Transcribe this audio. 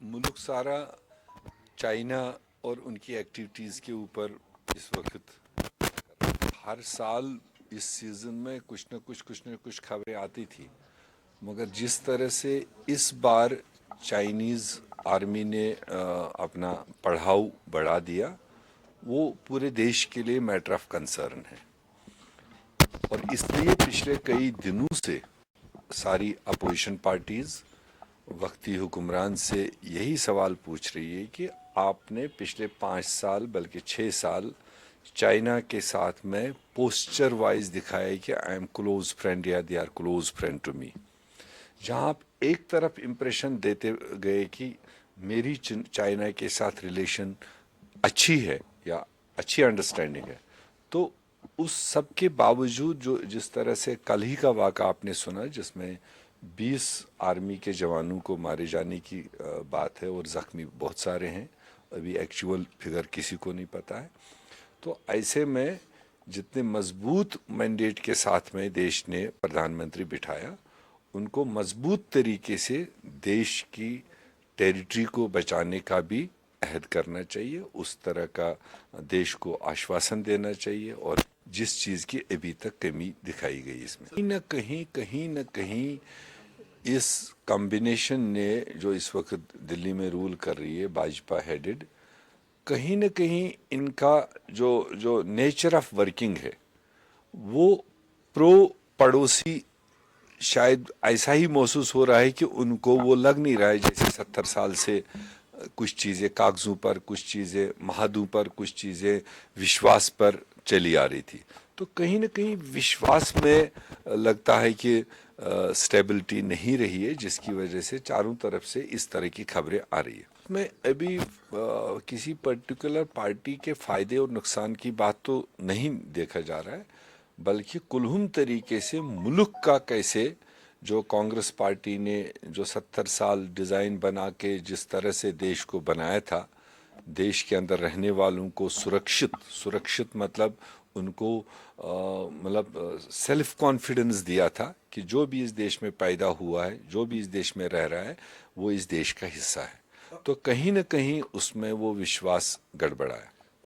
मुल्क सारा चाइना और उनकी एक्टिविटीज़ के ऊपर इस वक्त हर साल इस सीज़न में कुछ न कुछ खबरें आती थी, मगर जिस तरह से इस बार चाइनीज़ आर्मी ने अपना पड़ाव बढ़ा दिया, वो पूरे देश के लिए मैटर ऑफ कंसर्न है। और इसलिए पिछले कई दिनों से सारी अपोजिशन पार्टीज़ वक्ती हुक्मरान से यही सवाल पूछ रही है कि आपने पिछले 5 साल बल्कि 6 साल चाइना के साथ में पोस्चर वाइज दिखाया है कि आई एम क्लोज फ्रेंड या they are close friend to me. जहाँ आप एक तरफ इम्प्रेशन देते गए कि मेरी चाइना के साथ रिलेशन अच्छी है या अच्छी अंडरस्टैंडिंग है, तो उस सब के बावजूद जो जिस तरह से कल ही का वाक़ा आपने सुना जिसमें 20 आर्मी के जवानों को मारे जाने की बात है और ज़ख्मी बहुत सारे हैं, अभी एक्चुअल फिगर किसी को नहीं पता है। तो ऐसे में जितने मजबूत मैंडेट के साथ में देश ने प्रधानमंत्री बिठाया, उनको मजबूत तरीके से देश की टेरिटरी को बचाने का भी अहद करना चाहिए, उस तरह का देश को आश्वासन देना चाहिए। और जिस चीज़ की अभी तक कमी दिखाई गई इसमें कहीं न कहीं इस कॉम्बिनेशन ने जो इस वक्त दिल्ली में रूल कर रही है भाजपा हेडेड, कहीं न कहीं इनका जो नेचर ऑफ वर्किंग है वो प्रो पड़ोसी शायद ऐसा ही महसूस हो रहा है कि उनको वो लग नहीं रहा है जैसे 70 साल से कुछ चीज़ें कागज़ों पर, कुछ चीज़ें महादों पर, कुछ चीज़ें विश्वास पर चली आ रही थी। तो कहीं न कहीं विश्वास में लगता है कि स्टेबिलिटी नहीं रही है, जिसकी वजह से चारों तरफ से इस तरह की खबरें आ रही है। मैं अभी किसी पर्टिकुलर पार्टी के फ़ायदे और नुकसान की बात तो नहीं देखा जा रहा है, बल्कि कुल्हुम तरीके से मुल्क का कैसे जो कांग्रेस पार्टी ने जो 70 साल डिज़ाइन बना के जिस तरह से देश को बनाया था, देश के अंदर रहने वालों को सुरक्षित मतलब उनको मतलब सेल्फ कॉन्फिडेंस दिया था कि जो भी इस देश में पैदा हुआ है, जो भी इस देश में रह रहा है, वो इस देश का हिस्सा है। तो कहीं न कहीं उसमें वो विश्वास गड़बड़ा है।